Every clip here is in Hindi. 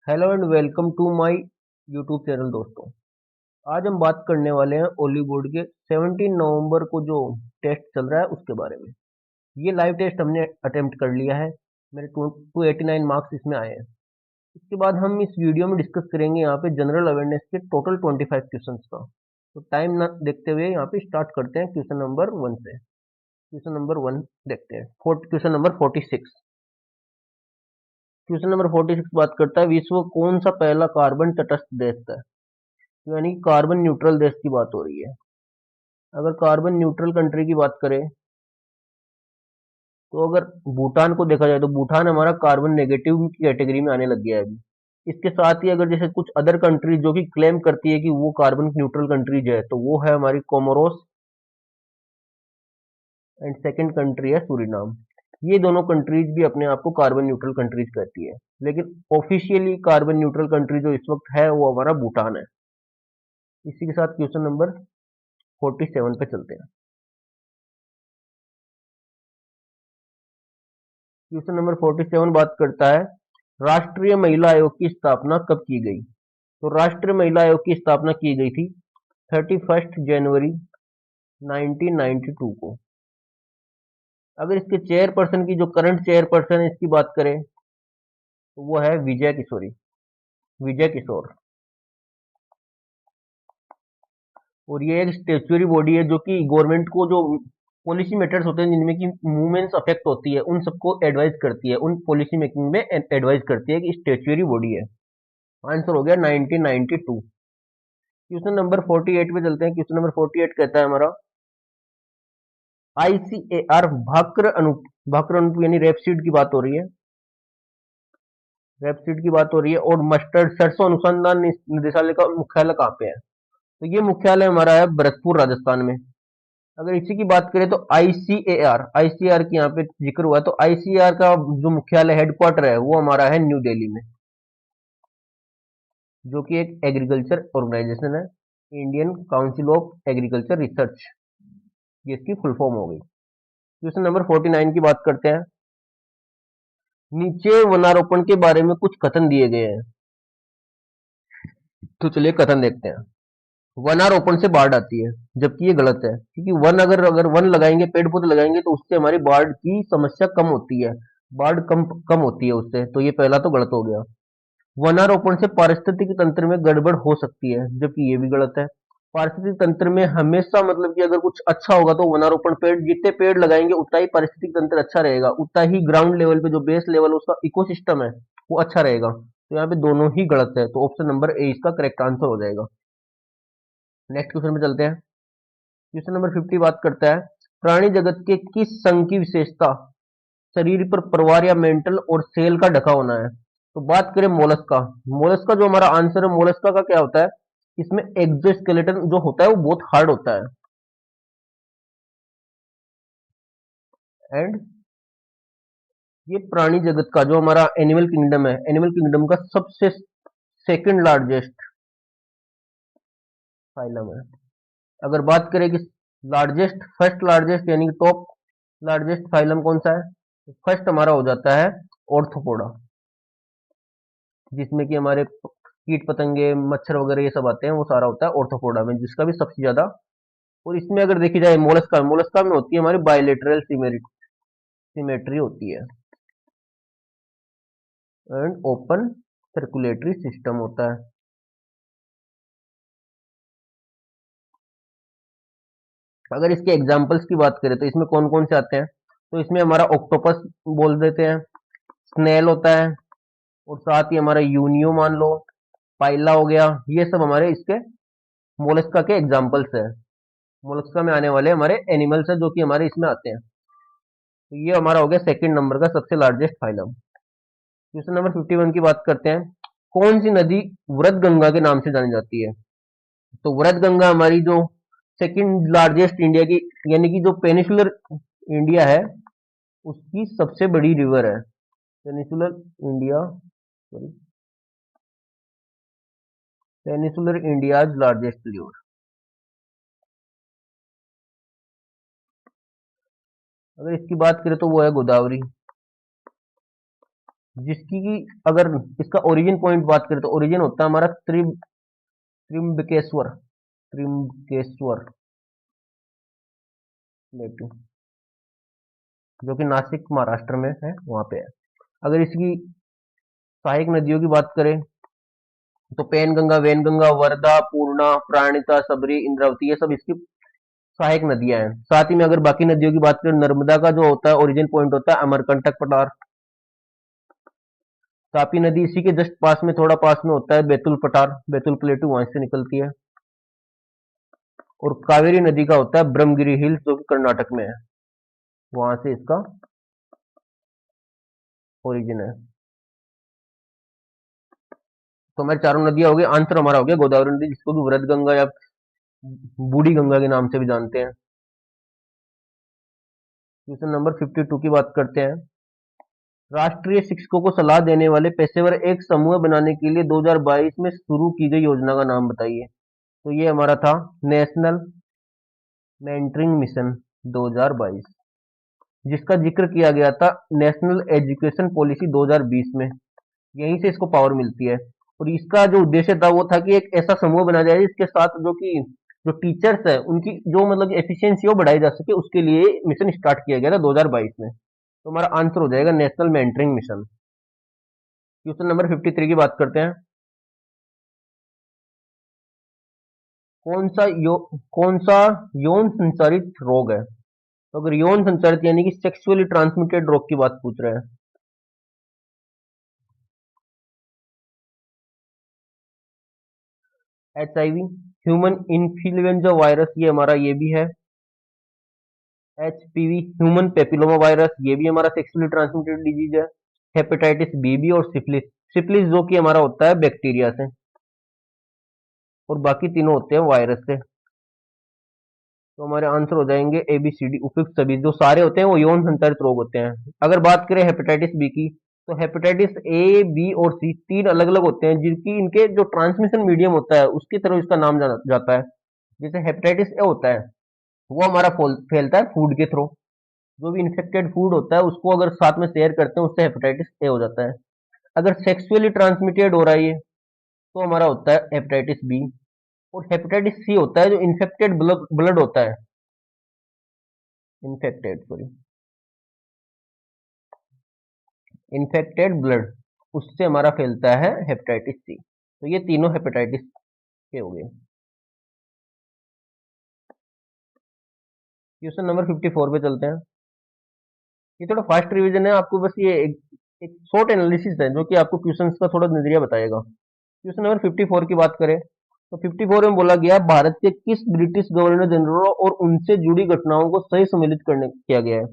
Hello and welcome to my YouTube channel दोस्तों। आज हम बात करने वाले हैं ओली बोर्ड के 17 नवंबर को जो टेस्ट चल रहा है उसके बारे में। ये लाइव टेस्ट हमने अटेम्प्ट कर लिया है। मेरे 289 मार्क्स इसमें आए हैं। इसके बाद हम इस वीडियो में डिस्कस करेंगे यहाँ पे जनरल अवेयरनेस के टोटल 25 क्वेश्चंस का। तो टाइम ना देखते हुए यहाँ पे स्टार्ट करते हैं क्वेश्चन नंबर 1 से। क्वेश्चन नंबर 1 देखते हैं। Question number 46। क्वेश्चन नंबर 46 बात करता है विश्व कौन सा पहला कार्बन तटस्थ देश है। यानी कार्बन न्यूट्रल देश की बात हो रही है। अगर कार्बन न्यूट्रल कंट्री की बात करें तो अगर भूटान को देखा जाए तो भूटान हमारा कार्बन नेगेटिव की कैटेगरी में आने लग गया है अभी। इसके साथ ही अगर जैसे कुछ अदर कंट्री जो कि क्लेम करती है कि वो कार्बन न्यूट्रल कंट्रीज है तो वो है हमारी कोमोरोस एंड सेकंड कंट्री है सूरीनाम। ये दोनों कंट्रीज भी अपने आप को कार्बन न्यूट्रल कंट्रीज कहती है, लेकिन ऑफिशियली कार्बन न्यूट्रल कंट्री जो इस वक्त है वो हमारा भूटान है। इसी के साथ क्वेश्चन नंबर 47 पे चलते हैं। क्वेश्चन नंबर 47 बात करता है राष्ट्रीय महिला आयोग की स्थापना कब की गई। तो राष्ट्रीय महिला आयोग की स्थापना की गई थी 31 जनवरी 1992 को। अगर इसके चेयरपर्सन की जो करंट चेयरपर्सन है इसकी बात करें तो वो है विजय किशोर। और ये एक स्टेचुअरी बॉडी है जो कि गवर्नमेंट को जो पॉलिसी मेटर्स होते हैं जिनमें की मूवमेंट्स अफेक्ट होती है उन सबको एडवाइज करती है, उन पॉलिसी मेकिंग में एडवाइज करती है कि स्टेचुअरी बॉडी है। आंसर हो गया 1992। क्वेश्चन नंबर 48 पे चलते हैं। क्वेश्चन नंबर 48 कहता है हमारा आईसीएआर भाक्र अनुप यानी रेपसीड की बात हो रही है। रेपसीड की बात हो रही है और मस्टर्ड सरसों अनुसंधान निदेशालय का मुख्यालय कहाँ पे है। तो ये मुख्यालय हमारा है भरतपुर राजस्थान में। अगर इसी की बात करें तो आईसीएआर की यहाँ पे जिक्र हुआ है तो आईसीएआर का जो मुख्यालय हेडक्वार्टर है वो हमारा है न्यू दिल्ली में, जो कि एक एग्रीकल्चर ऑर्गेनाइजेशन है। Indian council of agriculture research, ये इसकी फुल फॉर्म हो गई। क्वेश्चन नंबर 49 की बात करते हैं। नीचे वनारोपण के बारे में कुछ कथन दिए गए हैं, तो चलिए कथन देखते हैं। वनारोपण से बाढ़ आती है, जबकि ये गलत है, क्योंकि अगर वन लगाएंगे, पेड़ पौधे लगाएंगे तो उससे हमारी बाढ़ की समस्या कम होती है। बाढ़ कम कम होती है उससे, तो ये पहला तो गलत हो गया। वनारोपण से पारिस्थितिक तंत्र में गड़बड़ हो सकती है, जबकि ये भी गलत है। पारिस्थितिक तंत्र में हमेशा मतलब कि अगर कुछ अच्छा होगा तो वनारोपण, पेड़ जितने पेड़ लगाएंगे उतना ही पारिस्थितिक तंत्र अच्छा रहेगा, उतना ही ग्राउंड लेवल पे जो बेस लेवल उसका इकोसिस्टम है वो अच्छा रहेगा। तो यहाँ पे दोनों ही गलत है, तो ऑप्शन नंबर ए इसका करेक्ट आंसर हो जाएगा। नेक्स्ट क्वेश्चन पे चलते हैं। क्वेश्चन नंबर 50 बात करता है प्राणी जगत के किस संघ की विशेषता शरीर पर परवार या मेंटल और सेल का ढका होना है। तो बात करें मोलस्का। मोलस्का जो हमारा आंसर है, मोलस्का का क्या होता है, इसमें एक्सोस्केलेटन जो होता है वो बहुत हार्ड होता है। एंड ये प्राणी जगत का जो हमारा एनिमल किंगडम है, एनिमल किंगडम का सबसे सेकंड लार्जेस्ट फाइलम है। अगर बात करें कि लार्जेस्ट, फर्स्ट लार्जेस्ट यानी कि टॉप लार्जेस्ट फाइलम कौन सा है, तो फर्स्ट हमारा हो जाता है ऑर्थोपोडा, जिसमें कि हमारे कीट पतंगे मच्छर वगैरह ये सब आते हैं, वो सारा होता है ऑर्थोपोडा में, जिसका भी सबसे ज्यादा। और इसमें अगर देखी जाए मोलस्का, मोलस्का में होती है हमारी बायलेटरल सिमेट्री होती है एंड ओपन सर्कुलेटरी सिस्टम होता है। अगर इसके एग्जाम्पल्स की बात करें तो इसमें कौन कौन से आते हैं, तो इसमें हमारा ऑक्टोपस बोल देते हैं, स्नेल होता है, और साथ ही हमारा यूनियो मान लो, पाइला हो गया। ये सब हमारे इसके मोलस्का के एग्जाम्पल्स है। मोलस्का में आने वाले हमारे एनिमल्स है जो कि हमारे इसमें आते हैं। तो ये हमारा हो गया सेकंड नंबर का सबसे लार्जेस्ट फाइलम। क्वेश्चन नंबर 51 की बात करते हैं। कौन सी नदी व्रत गंगा के नाम से जानी जाती है। तो व्रत गंगा हमारी जो सेकंड लार्जेस्ट इंडिया की, यानी कि जो पेनिसुलर इंडिया है उसकी सबसे बड़ी रिवर है। Peninsular India, sorry, peninsular India's largest river. अगर इसकी बात करें तो वो है गोदावरी। जिसकी की अगर इसका ओरिजिन पॉइंट बात करें तो ओरिजिन होता है हमारा त्रिम्बकेश्वर त्रिम्बकेश्वर प्लेटू, जो कि नासिक महाराष्ट्र में है, वहां पे है। अगर इसकी सहायक नदियों की बात करें तो पेनगंगा, वैनगंगा, वर्धा, पूर्णा, प्राणिता, सबरी, इंद्रावती, ये सब इसकी सहायक नदियां हैं। साथ ही में अगर बाकी नदियों की बात करें, नर्मदा का जो होता है ओरिजिन पॉइंट होता है अमरकंटक पठार। तापी नदी इसी के जस्ट पास में, थोड़ा पास में होता है बैतुल पठार, बैतुल प्लेटू वहां से निकलती है। और कावेरी नदी का होता है ब्रह्मगिरी हिल्स, जो कि कर्नाटक में है, वहां से इसका ओरिजिन है। तो हमारी चारों नदियां हो गई। आंसर हमारा हो गया गोदावरी नदी, जिसको कि वृद्ध गंगा या बूढ़ी गंगा के नाम से भी जानते हैं। क्वेश्चन नंबर 52 की बात करते हैं। राष्ट्रीय शिक्षकों को सलाह देने वाले पेशेवर एक समूह बनाने के लिए 2022 में शुरू की गई योजना का नाम बताइए। तो ये हमारा था नेशनल मेंटरिंग मिशन 2022, जिसका जिक्र किया गया था नेशनल एजुकेशन पॉलिसी 2020 में। यहीं से इसको पावर मिलती है। और इसका जो उद्देश्य था वो था कि एक ऐसा समूह बनाया जाए जिसके साथ जो टीचर्स है उनकी जो मतलब एफिशिएंसी वो बढ़ाई जा सके, उसके लिए मिशन स्टार्ट किया गया था 2022 में। तो हमारा आंसर हो जाएगा national mentoring mission. Question number 53 की बात करते हैं। कौन सा यो कौन सा यौन संचारित रोग है? तो अगर यौन संचारित यानी कि सेक्सुअली ट्रांसमिटेड रोग की बात पूछ रहे हैं। HIV, ह्यूमन इन्फ्लुएंजा वायरस, ये हमारा ये भी है। HPV, ह्यूमन पेपिलोमा वायरस, ये भी हमारा सेक्सुअली ट्रांसमिटेड डिजीज है। हेपेटाइटिस बी भी, और सिफिलिस, सिफिलिस जो कि हमारा होता है बैक्टीरिया से, और बाकी तीनों होते हैं वायरस से। तो हमारे आंसर हो जाएंगे ए बी सी डी, उपयुक्त सभी जो सारे होते हैं वो यौन संचारित रोग होते हैं। अगर बात करें हेपेटाइटिस बी की, तो हेपेटाइटिस ए, बी और सी तीन अलग अलग होते हैं, जिनकी इनके जो ट्रांसमिशन मीडियम होता है उसकी तरफ इसका नाम जाना जाता है। जैसे हेपेटाइटिस ए होता है, वो हमारा फैलता है फूड के थ्रू। जो भी इन्फेक्टेड फूड होता है उसको अगर साथ में शेयर करते हैं, उससे हेपेटाइटिस ए हो जाता है। अगर सेक्सुअली ट्रांसमिटेड हो रहा है ये, तो हमारा होता है हेपेटाइटिस बी। और हेपेटाइटिस सी होता है जो इन्फेक्टेड ब्लड होता है, इन्फेक्टेड सॉरी इन्फेक्टेड ब्लड, उससे हमारा फैलता है हेपेटाइटिस सी। तो ये तीनों हेपेटाइटिस के हो गए। क्वेश्चन नंबर 54 पे चलते हैं। ये थोड़ा फास्ट रिवीजन है, आपको बस ये एक शॉर्ट एनालिसिस है जो कि आपको क्वेश्चंस का थोड़ा नजरिया बताएगा। क्वेश्चन नंबर 54 की बात करें तो 54 में बोला गया भारत के किस ब्रिटिश गवर्नर जनरल और उनसे जुड़ी घटनाओं को सही सम्मिलित करने किया गया है।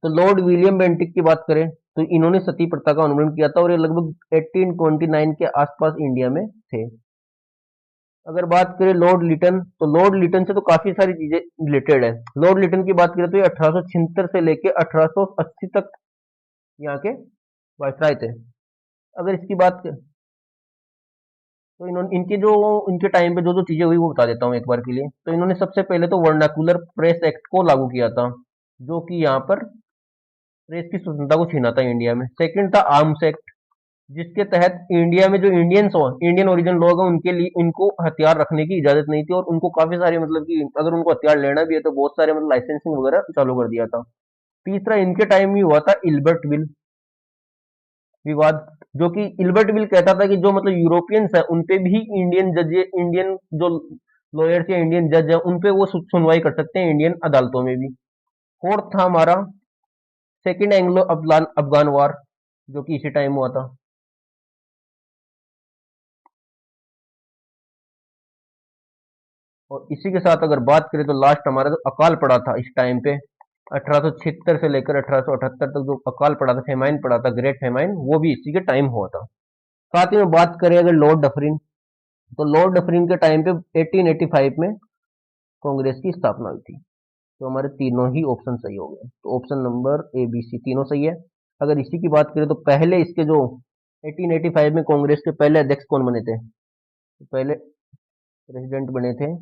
तो लॉर्ड विलियम बेंटिक की बात करें तो इन्होंने सती प्रथा का उन्मूलन किया था, और ये लगभग 1829 के आसपास इंडिया में थे। अगर बात करें लॉर्ड लिटन, तो लॉर्ड लिटन से तो काफी सारी चीजें रिलेटेड है। लॉर्ड लिटन की बात करें तो ये 1876 से लेके 1880 तक यहाँ के वायसराय थे। अगर इसकी बात तो इन्होंने इनके टाइम पे जो जो चीजें हुई वो बता देता हूँ एक बार के लिए। तो इन्होंने सबसे पहले तो वर्नाकुलर प्रेस एक्ट को लागू किया था, जो कि यहाँ पर प्रेस की स्वतंत्रता को छीना था इंडिया में। सेकंड था आर्म्स एक्ट, जिसके तहत इंडिया में जो इंडियन ओरिजिन लोग हैं उनके लिए उनको हथियार रखने की इजाजत नहीं थी, और उनको काफी सारे मतलब कि अगर उनको हथियार लेना भी है तो बहुत सारे मतलब लाइसेंसिंग वगैरह चालू कर दिया था। तीसरा इनके टाइम में हुआ था इल्बर्ट बिल विवाद, जो कि इल्बर्ट बिल कहता था कि जो मतलब यूरोपियंस है उन पे भी इंडियन जो लॉयर्स या इंडियन जज है उन पे वो सुनवाई कर सकते हैं इंडियन अदालतों में भी। फोर्थ था हमारा सेकेंड एंग्लो अफगान अफगान वार, जो कि इसी टाइम हुआ था। और इसी के साथ अगर बात करें तो लास्ट हमारा जो अकाल पड़ा था इस टाइम पे 1876 से लेकर 1878 तक जो अकाल पड़ा था, फेमाइन पड़ा था, ग्रेट फेमाइन, वो भी इसी के टाइम हुआ था। साथ ही में बात करें अगर लॉर्ड डफरिन, तो लॉर्ड डफरिन के टाइम पे 1885 में कांग्रेस की स्थापना हुई थी। तो हमारे तीनों ही ऑप्शन सही हो गए। तो option number A B C तीनों सही है। अगर इसी की बात करें तो पहले इसके जो 1885 में कांग्रेस के पहले अध्यक्ष कौन बने थे, तो पहले प्रेसिडेंट बने थे,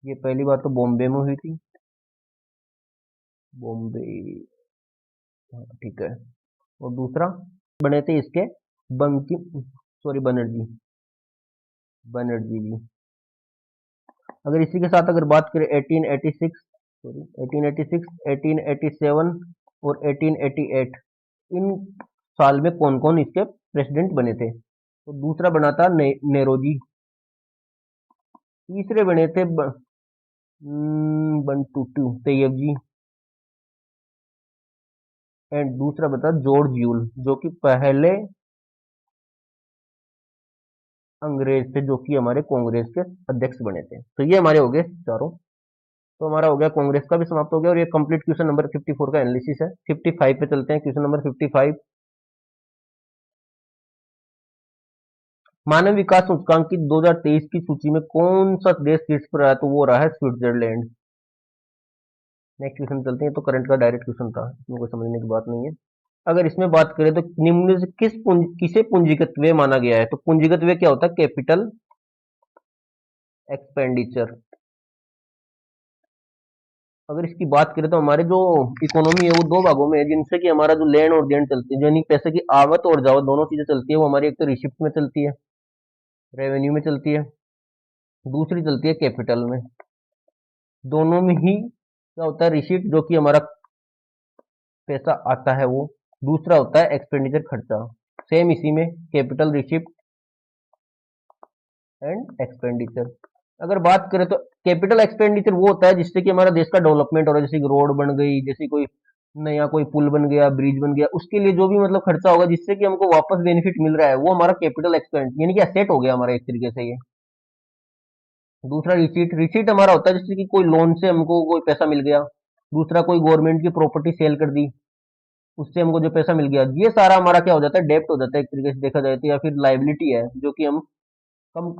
ये पहली बात तो बॉम्बे में हुई थी, बॉम्बे, हाँ, ठीक है। और दूसरा बने थे इसके बंकिम, सॉरी बनर्जी, बनर्जी जी। अगर इसी के साथ अगर बात करें 1886, सॉरी 1886, 1887 और 1888, इन साल में कौन कौन इसके प्रेसिडेंट बने थे? तो दूसरा बना था नेरोजी। तीसरे बने थे बंटूटू तैयब जी। एंड दूसरा बता जॉर्ज यूल, जो कि पहले अंग्रेज थे, जो कि हमारे कांग्रेस के अध्यक्ष बने थे। तो ये हमारे हो गए चारों। तो हमारा हो गया कांग्रेस का भी समाप्त हो गया, और ये कंप्लीट क्वेश्चन नंबर 54 का एनालिसिस है। 55 पे चलते हैं, क्वेश्चन नंबर 55। मानव विकास सूचकांक की 2023 की सूची में कौन सा देश शीर्ष पर आया? तो वो रहा है स्विट्जरलैंड। नेक्स्ट क्वेश्चन चलते हैं, तो करंट का डायरेक्ट क्वेश्चन था, इसमें कोई समझने की बात नहीं है। अगर इसमें बात करें तो निम्न में से किसे पूंजीगत व्यय माना गया है? तो पूंजीगत व्यय क्या होता है? Capital expenditure. अगर इसकी बात करें तो हमारे जो इकोनॉमी है वो दो भागों में है, जिनसे कि हमारा जो लेन और देन चलती है, यानी पैसे की आवक और जावक दोनों चीजें चलती है। वो हमारी एक तो रिसिप्ट में चलती है, रेवेन्यू में चलती है, दूसरी चलती है कैपिटल में। दोनों में ही क्या होता है? रिसिप्ट, जो कि हमारा पैसा आता है वो। दूसरा होता है एक्सपेंडिचर, खर्चा। सेम इसी में कैपिटल, रिसिप्ट एंड एक्सपेंडिचर। अगर बात करें तो कैपिटल एक्सपेंडिचर वो होता है जिससे कि हमारा देश का डेवलपमेंट हो रहा है, जैसे कि रोड बन गई, जैसे कोई नया कोई पुल बन गया, ब्रिज बन गया, उसके लिए जो भी मतलब खर्चा होगा जिससे कि हमको वापस बेनिफिट मिल रहा है, वो हमारा कैपिटल एक्सपेंड यानी कि एसेट हो गया हमारा एक तरीके से ये। दूसरा रिसीट, रिसीट हमारा होता है जैसे कि कोई लोन से हमको कोई पैसा मिल गया, दूसरा कोई गवर्नमेंट की प्रॉपर्टी सेल कर दी, उससे हमको जो पैसा मिल गया, ये सारा हमारा क्या हो जाता है? डेब्ट हो जाता है एक तरीके से देखा जाए तो, या फिर लाइबिलिटी है, जो कि हम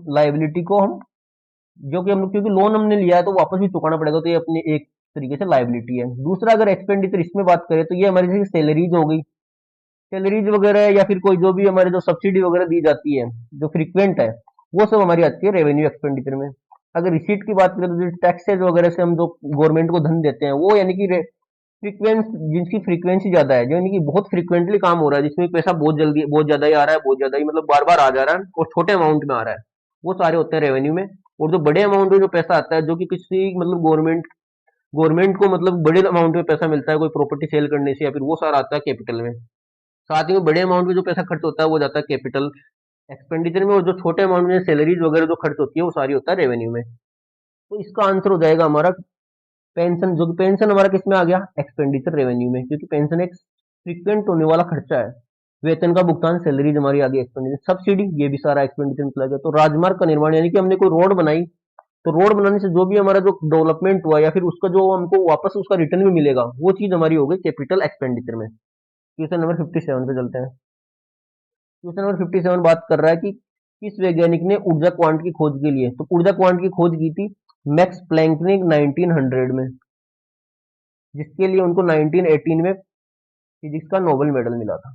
लाइबिलिटी को हम, जो कि हम लोग क्योंकि लोन हमने लिया है तो वापस भी चुकाना पड़ेगा, तो ये अपनी एक तरीके से लाइबिलिटी है। दूसरा अगर एक्सपेंडिचर इसमें बात करें तो ये हमारी जैसे सैलरीज हो गई, सैलरीज वगैरह, या फिर कोई जो भी हमारे जो सब्सिडी वगैरह दी जाती है जो फ्रीक्वेंट है, वो सब हमारी आती है रेवेन्यू एक्सपेंडिचर में। अगर रिसीट की बात करें तो जो टैक्सेज वगैरह से हम जो गवर्नमेंट को धन देते हैं, वो यानी कि फ्रीक्वेंस, जिनकी फ्रीक्वेंसी ज्यादा है, जो यानी कि बहुत फ्रीक्वेंटली काम हो रहा है, जिसमें पैसा बहुत जल्दी बहुत ज्यादा ही आ रहा है, बहुत ज्यादा ही मतलब बार बार आ जा रहा है और छोटे अमाउंट में आ रहा है, वो सारे होते हैं रेवेन्यू में। और जो बड़े अमाउंट में जो पैसा आता है, जो कि किसी मतलब गवर्नमेंट गवर्नमेंट को मतलब बड़े अमाउंट में पैसा मिलता है कोई प्रॉपर्टी सेल करने से, या फिर वो सारा आता है कैपिटल में। साथ ही में बड़े अमाउंट में जो पैसा खर्च होता है वो जाता है कैपिटल एक्सपेंडिचर में, और जो छोटे अमाउंट में सैलरीज वगैरह जो खर्च होती है वो सारी होता है रेवेन्यू में। तो इसका आंसर हो जाएगा हमारा पेंशन। जो कि पेंशन हमारा किस में आ गया? एक्सपेंडिचर रेवेन्यू में, क्योंकि पेंशन एक फ्रीक्वेंट होने वाला खर्चा है। वेतन का भुगतान, सैलरीज हमारी आ गई एक्सपेंडिचर। सब्सिडी, ये भी सारा एक्सपेंडिचर में चला गया। तो राजमार्ग का निर्माण, यानी कि हमने कोई रोड बनाई, तो रोड बनाने से जो भी हमारा जो डेवलपमेंट हुआ, या फिर उसका जो हमको वापस उसका रिटर्न भी मिलेगा, वो चीज हमारी हो गई कैपिटल एक्सपेंडिचर में। क्वेश्चन नंबर 57 पे चलते हैं। क्वेश्चन नंबर 57 बात कर रहा है कि किस वैज्ञानिक ने ऊर्जा क्वांट की खोज के लिए, तो ऊर्जा क्वांट की खोज की थी मैक्स प्लैंक ने 1900 में, जिसके लिए उनको 1918 में फिजिक्स का नोबेल मेडल मिला था,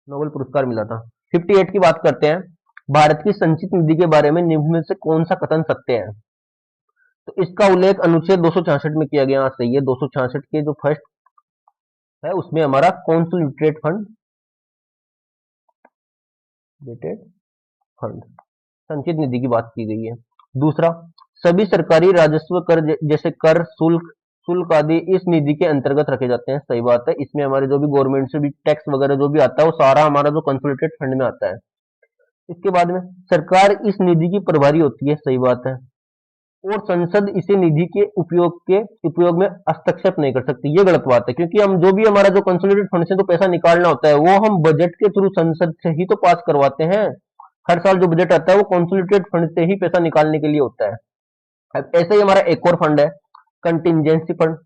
नोबेल पुरस्कार मिला था। 58 की बात करते हैं। भारत की संचित निधि के बारे में निम्न में से कौन सा कथन सत्य है? तो इसका उल्लेख अनुच्छेद 266 में किया गया। हाँ, सही है। 266 के जो फर्स्ट है उसमें हमारा कॉन्सोलिडेटेड फंड, फंड संचित निधि की बात की गई है। दूसरा, सभी सरकारी राजस्व कर जैसे कर, शुल्क शुल्क आदि इस निधि के अंतर्गत रखे जाते हैं। सही बात है। इसमें हमारे जो भी गवर्नमेंट से भी टैक्स वगैरह जो भी आता है वो सारा हमारा जो कंसोलिडेटेड फंड में आता है। इसके बाद में सरकार इस निधि की प्रभारी होती है। सही बात है। और संसद इसे निधि के उपयोग में हस्तक्षेप नहीं कर सकती। ये गलत बात है, क्योंकि हम जो भी हमारा जो कंसोलिडेटेड फंड से जो पैसा निकालना होता है वो हम बजट के थ्रू संसद से ही तो पास करवाते हैं। हर साल जो बजट आता है वो कंसोलिडेटेड फंड से ही पैसा निकालने के लिए होता है। अब ऐसे ही हमारा एक और फंड है, कंटिजेंसी फंड,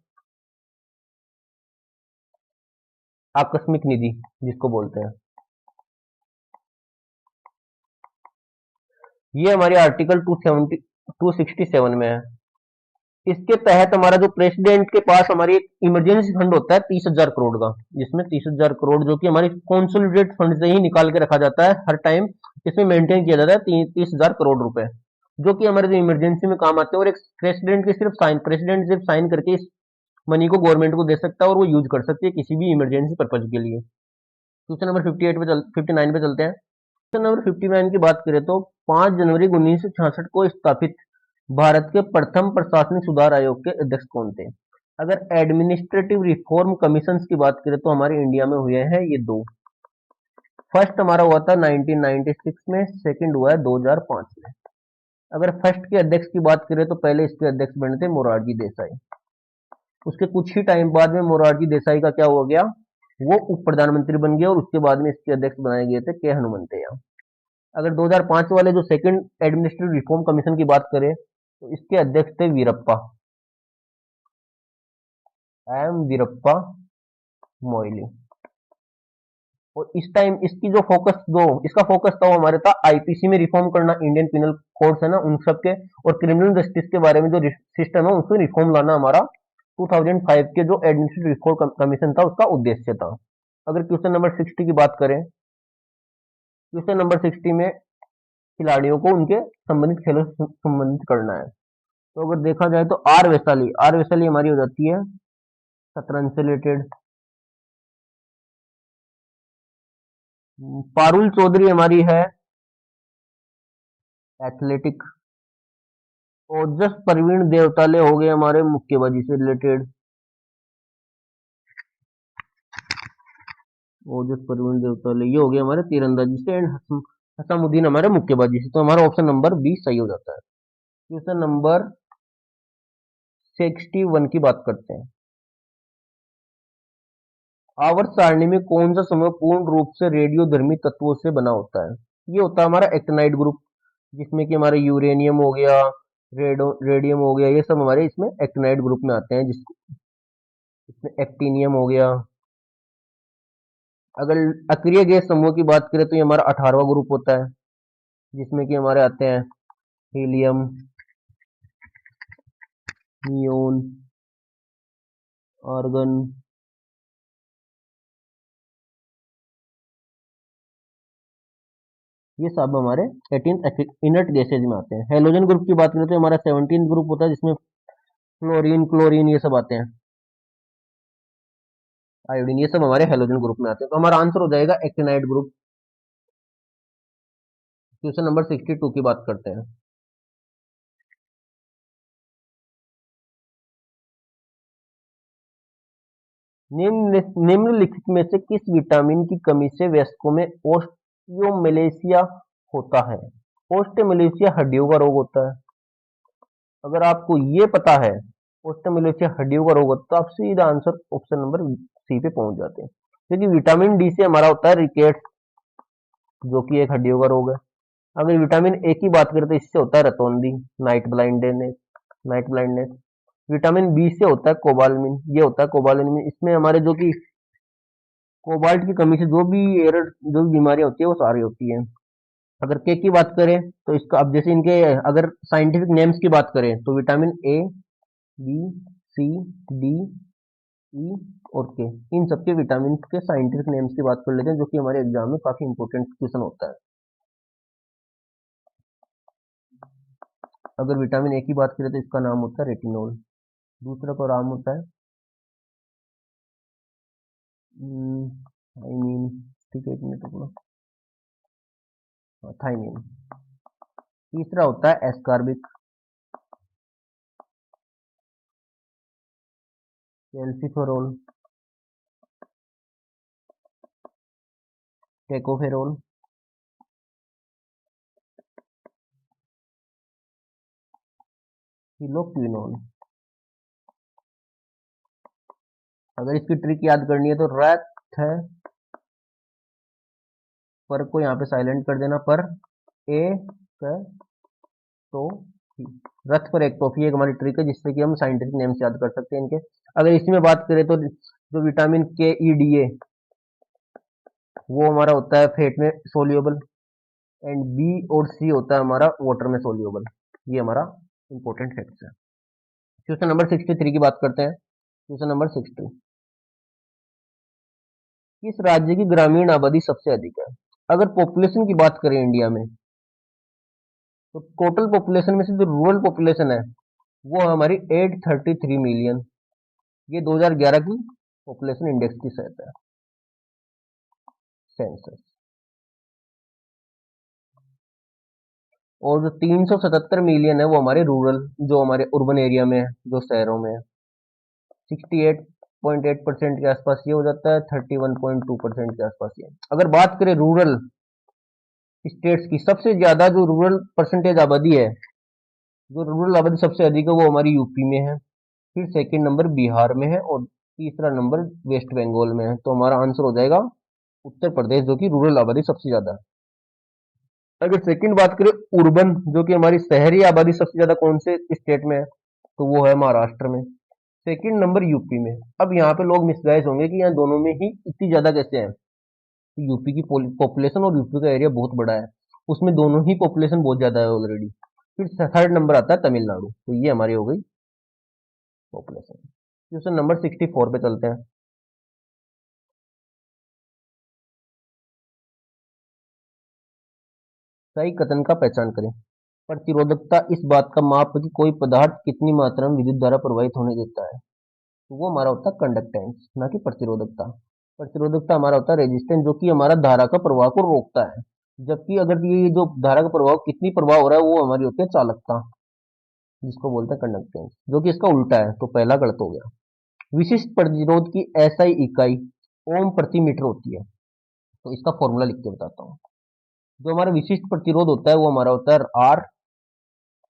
आकस्मिक निधि जिसको बोलते हैं। ये हमारे आर्टिकल 267 में है। इसके तहत हमारा जो प्रेसिडेंट के पास हमारी एक इमरजेंसी फंड होता है 30,000 करोड़ का, जिसमें 30,000 करोड़ जो कि हमारी कंसोलिडेटेड फंड से ही निकाल के रखा जाता है हर टाइम। इसमें मेंटेन किया जाता है 30,000 करोड़ रुपए, जो कि हमारे जो इमरजेंसी में काम आते हैं। और एक प्रेसिडेंट सिर्फ साइन करके मनी को गवर्नमेंट को दे सकता है और वो यूज कर सकती है किसी भी इमरजेंसी पर्पज के लिए। क्वेश्चन नंबर 59 पे चलते हैं। क्वेश्चन नंबर 59 की बात करें तो 5 जनवरी 1966 को स्थापित भारत के प्रथम प्रशासनिक सुधार आयोग के अध्यक्ष कौन थे? अगर एडमिनिस्ट्रेटिव रिफॉर्म कमीशन की बात करें तो हमारे इंडिया में हुए हैं ये दो। फर्स्ट हमारा हुआ था 1996 में, सेकंड हुआ है 2005 में। अगर फर्स्ट के अध्यक्ष की बात करें तो पहले इसके अध्यक्ष बने थे मोरारजी देसाई। उसके कुछ ही टाइम बाद में मोरारजी देसाई का क्या हो गया, वो उप प्रधानमंत्री बन गया और उसके बाद में इसके अध्यक्ष बनाए गए थे के हनुमंतैया। अगर 2005 वाले जो सेकंड एडमिनिस्ट्रेटिव रिफॉर्म कमीशन की बात करें तो इसके अध्यक्ष थे वीरप्पा, एम वीरप्पा मोइली। और इस टाइम इसका फोकस था वो हमारे था आईपीसी में रिफॉर्म करना, इंडियन पिनल कोड्स है ना उन सब के, और क्रिमिनल जस्टिस के बारे में जो सिस्टम है उसमें रिफॉर्म लाना हमारा 2005 के जो एडमिनिस्ट्रेटिव रिफॉर्म कमीशन था उसका उद्देश्य था। अगर क्वेश्चन नंबर 60 की बात करें, क्वेश्चन नंबर 60 में खिलाड़ियों को उनके संबंधित खेलों से संबंधित करना है। तो अगर देखा जाए तो आर वैशाली हमारी हो जाती है शतरंज से रिलेटेड। पारुल चौधरी हमारी है एथलेटिक। ओजस प्रवीण देवताले हो गए हमारे मुक्केबाजी से रिलेटेड। ओजस प्रवीण देवताले ये हो गए हमारे तीरंदाजी से, एंड हसामुद्दीन हमारे मुक्केबाजी से। तो हमारा ऑप्शन नंबर बी सही हो जाता है। क्वेश्चन नंबर 61 की बात करते हैं। आवर्त सारणी में कौन सा समूह पूर्ण रूप से रेडियोधर्मी तत्वों से बना होता है? ये होता है हमारा एक्टिनाइड ग्रुप, जिसमें कि हमारे यूरेनियम हो गया, रेडियम हो गया, ये सब हमारे इसमें एक्टिनाइड ग्रुप में आते हैं, जिसको इसमें एक्टीनियम हो गया। अगर अक्रिय गैस समूह की बात करें तो ये हमारा 18वां ग्रुप होता है, जिसमें कि हमारे आते हैं हीलियम, नियोन, आर्गन। ये सब हमारे 18th इनर्ट गैसेज में आते हैं। हेलोजन ग्रुप की बात करें तो हमारा 17 ग्रुप होता है, जिसमें फ्लोरीन, क्लोरीन ये सब आते हैं, आयोडीन, ये सब हमारे हेलोजन ग्रुप में आते हैं। तो हमारा आंसर हो जाएगा एक्टिनाइड ग्रुप। क्वेश्चन नंबर 62 की बात करते हैं। निम्नलिखित में से किस विटामिन की कमी से वयस्कों में ओस्टियोमेलेसिया होता है? ओस्टियोमेलेसिया हड्डियों का रोग होता है। अगर आपको ये पता है ओस्टियोमेलेसिया हड्डियों का रोग होता है तो आप सीधा आंसर ऑप्शन नंबर सी पे पहुंच जाते हैं, क्योंकि विटामिन डी से हमारा होता है रिकेट्स, जो कि एक हड्डियों का रोग है। अगर विटामिन ए की बात करें तो इससे होता है रतौंधी, नाइट ब्लाइंडनेस। विटामिन बी से होता है कोबालमिन, ये होता है कोबालमिन, इसमें हमारे जो कि कोबाल्ट की कमी से जो भी बीमारियां होती है वो सारी होती है। अगर के की बात करें तो इसका अब जैसे इनके अगर साइंटिफिक नेम्स की बात करें तो vitamin A, B, C, D, E और के, इन सबके विटामिन के साइंटिफिक नेम्स की बात कर लेते हैं, जो कि हमारे एग्जाम में काफी इंपॉर्टेंट क्वेश्चन होता है। अगर विटामिन ए की बात करें तो इसका नाम होता है रेटिनोल। दूसरा का नाम होता है थाइमीन। ठीक है, एक मिनट रुकना। थाइमीन। तीसरा होता है एस्कार्बिक, कैल्सिफेरोल, टेकोफेरोल, हिलोक्विनोल। अगर इसकी ट्रिक याद करनी है तो रैथ है, पर को यहाँ पे साइलेंट कर देना, पर ए तो रथ पर एक टॉफी एक हमारी ट्रिक है, जिससे कि हम साइंटिफिक नेम से याद कर सकते हैं इनके। अगर इसी में बात करें तो जो विटामिन के ई डी ए वो हमारा होता है फेट में सोल्यूबल, एंड बी और सी होता है हमारा वाटर में सोल्यूबल। ये हमारा इंपॉर्टेंट फैक्ट्स है। क्वेश्चन नंबर 63 की बात करते हैं। क्वेश्चन नंबर 60, किस राज्य की ग्रामीण आबादी सबसे अधिक है? अगर पॉपुलेशन की बात करें इंडिया में तो टोटल पॉपुलेशन में से जो रूरल पॉपुलेशन है वो हमारी 833 मिलियन, ये 2011 की पॉपुलेशन इंडेक्स की सेट है, सेंसस। और जो 377 मिलियन है वो हमारे रूरल, जो हमारे अर्बन एरिया में है, जो शहरों में है। 68.8% के आसपास ये हो जाता है, 31.2% के आसपास ये। अगर बात करें रूरल स्टेट्स की, सबसे ज्यादा जो रूरल परसेंटेज आबादी है, जो रूरल आबादी सबसे अधिक है वो हमारी यूपी में है। फिर सेकंड नंबर बिहार में है और तीसरा नंबर वेस्ट बंगाल में है। तो हमारा आंसर हो जाएगा उत्तर प्रदेश, जो कि रूरल आबादी सबसे ज्यादा है। अगर सेकंड बात करें urban, जो कि हमारी शहरी आबादी सबसे ज्यादा कौन से स्टेट में है, तो वो है महाराष्ट्र में। सेकंड नंबर यूपी में। अब यहाँ पे लोग मिसगाइज होंगे कि यहाँ दोनों में ही इतनी ज्यादा कैसे है। तो यूपी की पॉपुलेशन और यूपी का एरिया बहुत बड़ा है, उसमें दोनों ही पॉपुलेशन बहुत ज्यादा है ऑलरेडी। फिर थर्ड नंबर आता है तमिलनाडु, तो ये हमारी हो गई पॉपुलेशन। क्वेश्चन नंबर 64 पे चलते हैं। सही कथन का पहचान करें। प्रतिरोधकता इस बात का माप है कि कोई पदार्थ कितनी मात्रा में विद्युत धारा प्रवाहित होने देता है। तो वो हमारा होता है कंडक्टेंस, ना कि प्रतिरोधकता। प्रतिरोधकता हमारा होता है रेजिस्टेंस, जो कि हमारा धारा का प्रवाह को रोकता है। जबकि अगर ये जो धारा का प्रभाव कितनी प्रभाव हो रहा है, वो हमारी होती है चालकता, जिसको बोलते हैं कंडक्टेंस, जो कि इसका उल्टा है। तो पहला गलत हो गया। विशिष्ट प्रतिरोध की एसआई इकाई ओम प्रति मीटर होती है। तो इसका फॉर्मूला लिख के बताता हूँ। जो हमारा विशिष्ट प्रतिरोध होता है वो हमारा होता है आर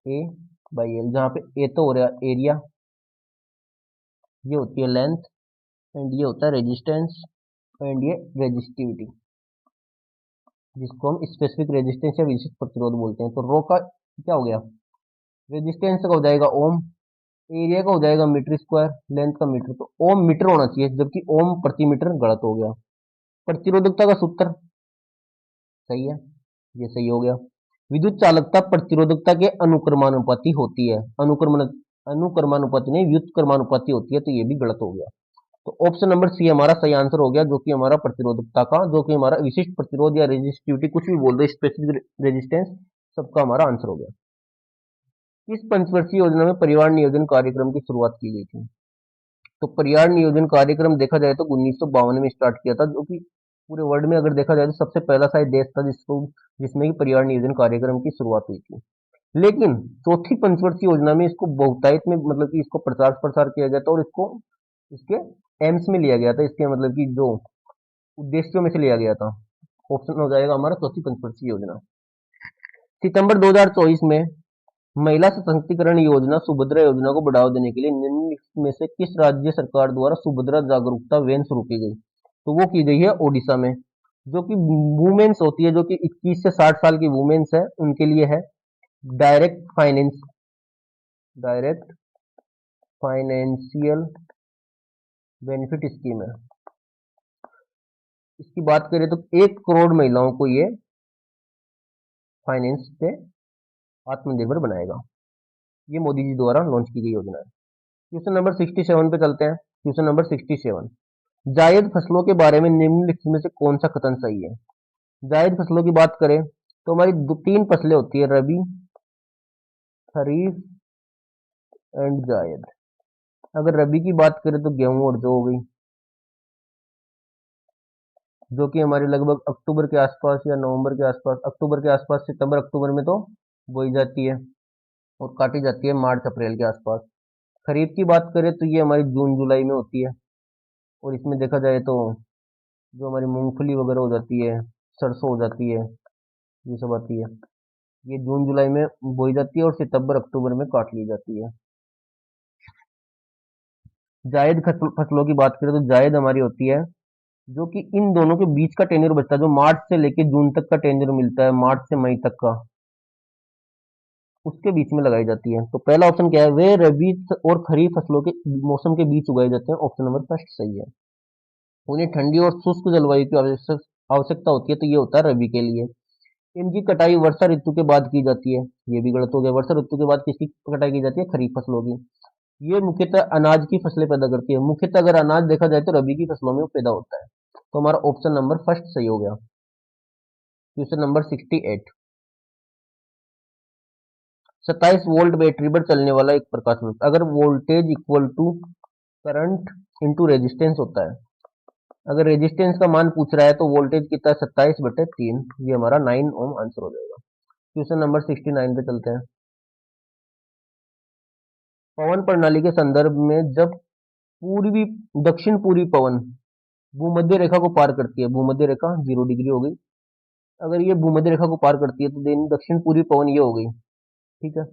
ए बाई एल, जहाँ पे ए तो हो रहा है एरिया, ये होती है लेंथ, एंड ये होता है रेजिस्टेंस, एंड ये रेजिस्टिविटी, जिसको हम स्पेसिफिक रेजिस्टेंस या विशिष्ट प्रतिरोध बोलते हैं। तो रो का क्या हो गया, रेजिस्टेंस का हो जाएगा ओम, एरिया का हो जाएगा मीटर स्क्वायर, लेंथ का मीटर। तो ओम मीटर होना चाहिए, जबकि ओम प्रति मीटर गलत हो गया। प्रतिरोधकता का सूत्र सही है, ये सही हो गया। विद्युत चालकता प्रतिरोधकता के अनुक्रमानुपाती होती है। अनुक्रमानुपाती नहीं, व्युत्क्रमानुपाती होती है। तो ये भी गलत हो गया। तो ऑप्शन नंबर सी हमारा सही आंसर हो गया, जो कि हमारा प्रतिरोधकता का, जो कि हमारा विशिष्ट प्रतिरोध या रेजिस्टिविटी, कुछ भी बोल दो, स्पेसिफिक रेजिस्टेंस, सबका हमारा आंसर हो गया। इस पंचवर्षीय योजना में परिवार नियोजन कार्यक्रम की शुरुआत की गई थी। तो परिवार नियोजन कार्यक्रम देखा जाए तो 1952 में स्टार्ट किया था, जो कि पूरे वर्ल्ड में अगर देखा जाए तो सबसे पहला शायद देश था जिसमें कि परिवार नियोजन कार्यक्रम की शुरुआत हुई थी। लेकिन चौथी पंचवर्षीय योजना में इसको बहुतायत में, मतलब कि इसको प्रचार प्रसार किया गया था, और इसको इसके एम्स में लिया गया था, इसके मतलब कि जो उद्देश्यों में से लिया गया था। ऑप्शन हो जाएगा हमारा चौथी पंचवर्षीय योजना। सितंबर 2024 में महिला सशक्तिकरण योजना सुभद्रा योजना को बढ़ावा देने के लिए निम्नलिखित में से किस राज्य सरकार द्वारा सुभद्रा जागरूकता वैन शुरू की गई। तो वो की गई है ओडिशा में। जो कि वुमेन्स होती है, जो कि 21 से 60 साल की वुमेन्स है, उनके लिए है direct finance, direct financial benefit scheme है। इसकी बात करें तो 1 करोड़ महिलाओं को ये फाइनेंस से आत्मनिर्भर बनाएगा। ये मोदी जी द्वारा लॉन्च की गई योजना है। क्वेश्चन नंबर 67 पे चलते हैं। क्वेश्चन नंबर 67, जायद फसलों के बारे में निम्नलिखित में से कौन सा कथन सही है। जायद फसलों की बात करें तो हमारी तीन फसलें होती है, रबी, खरीफ एंड जायद। अगर रबी की बात करें तो गेहूं और जौ हो गई, जो कि हमारे लगभग अक्टूबर के आसपास या नवंबर के आसपास, अक्टूबर के आसपास, सितंबर अक्टूबर में तो बोई जाती है और काटी जाती है मार्च अप्रैल के आसपास। खरीफ की बात करें तो ये हमारी जून जुलाई में होती है, और इसमें देखा जाए तो जो हमारी मूंगफली वगैरह हो जाती है, सरसों हो जाती है, ये सब आती है, ये जून जुलाई में बोई जाती है और सितंबर अक्टूबर में काट ली जाती है। जायद फसलों की बात करें तो जायद हमारी होती है जो कि इन दोनों के बीच का टेन्योर बचता है, जो मार्च से लेके जून तक का टेन्योर मिलता है, मार्च से मई तक का, उसके बीच में लगाई जाती है। तो पहला ऑप्शन क्या है, वे रबी और खरीफ फसलों के मौसम के बीच उगाए जाते हैं। ऑप्शन नंबर फर्स्ट सही है। उन्हें ठंडी और शुष्क जलवायु की आवश्यकता होती है, तो ये होता है रबी के लिए। इनकी कटाई वर्षा ऋतु के बाद की जाती है, ये भी गलत हो गया। वर्षा ऋतु के बाद किसकी कटाई की जाती है, खरीफ फसलों की। ये मुख्यतः अनाज की फसलें पैदा करती है। मुख्यतः अगर अनाज देखा जाए तो रबी की फसलों में वो पैदा होता है। तो हमारा ऑप्शन नंबर फर्स्ट सही हो गया। क्वेश्चन नंबर 68, 27 वोल्ट बैटरी पर चलने वाला एक प्रकाश बल्ब, अगर voltage equal to current into resistance होता है। अगर रेजिस्टेंस का मान पूछ रहा है तो वोल्टेज कितना है, 27/3। ये हमारा 9 ओम आंसर हो जाएगा। क्वेश्चन नंबर 69 पे चलते हैं। पवन प्रणाली के संदर्भ में जब पूर्वी दक्षिण पूर्वी पवन भूमध्य रेखा को पार करती है, भूमध्य रेखा 0 डिग्री हो गई। अगर ये भूमध्य रेखा को पार करती है तो देन दक्षिण पूर्वी पवन ये हो गई। ठीक है,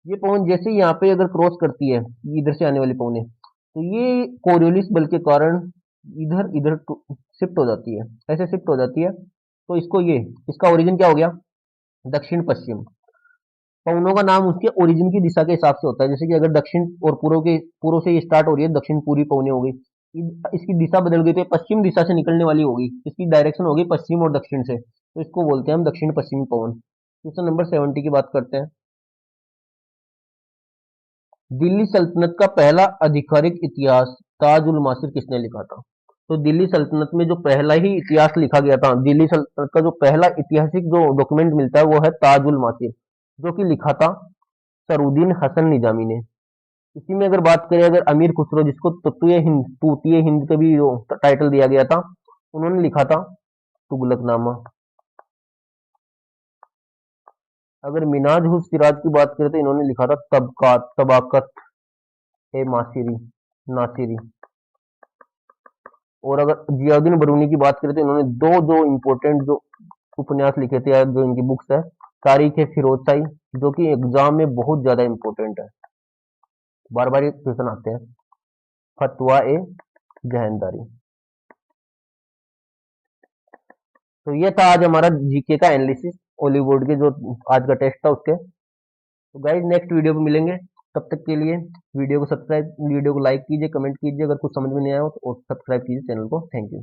ये पवन जैसे ही यहाँ पे अगर क्रॉस करती है, इधर से आने वाली पवनें, तो ये कोरियोलिस बल के कारण इधर इधर शिफ्ट हो जाती है, ऐसे शिफ्ट हो जाती है। तो इसको ये, इसका ओरिजिन क्या हो गया, दक्षिण पश्चिम। पवनों का नाम उसके ओरिजिन की दिशा के हिसाब से होता है। जैसे कि अगर दक्षिण और पूर्व से ये स्टार्ट हो रही है, दक्षिण पूर्वी पवनें हो गई, इसकी दिशा बदल गई तो ये पश्चिम दिशा से निकलने वाली होगी, इसकी डायरेक्शन होगी पश्चिम और दक्षिण से, तो इसको बोलते हैं हम दक्षिण पश्चिमी पवन। क्वेश्चन नंबर 70 की बात करते हैं। दिल्ली सल्तनत का पहला आधिकारिक इतिहास ताज उल मासिर किसने लिखा था? तो दिल्ली सल्तनत में जो पहला ही इतिहास लिखा गया था, दिल्ली सल्तनत का जो पहला ऐतिहासिक जो डॉक्यूमेंट मिलता है वो है ताज उल मासिर, जो कि लिखा था सरूद्दीन हसन निजामी ने। इसी में अगर बात करें, अगर अमीर खुसरो, जिसको तूतीय हिंद का भी टाइटल दिया गया था, उन्होंने लिखा था तुगलकनामा। अगर मिनाज हुस सिराज की बात करें तो इन्होंने लिखा था तबाकत ए मासिरी नासिरी। और अगर जियाउद्दीन बरूनी की बात करें तो इन्होंने दो जो इम्पोर्टेंट जो उपन्यास लिखे थे, या जो इनकी बुक्स है, तारीख है फिरोज शाही, जो कि एग्जाम में बहुत ज्यादा इंपॉर्टेंट है, बार बार ये क्वेश्चन आते हैं। फतवा ए जहनदारी। तो ये था आज हमारा जीके का एनालिसिस, हॉलीवुड के जो आज का टेस्ट था उसके। तो गाइस नेक्स्ट वीडियो में मिलेंगे, तब तक के लिए वीडियो को लाइक कीजिए, कमेंट कीजिए, अगर कुछ समझ में नहीं आया हो तो सब्सक्राइब कीजिए चैनल को। Thank you.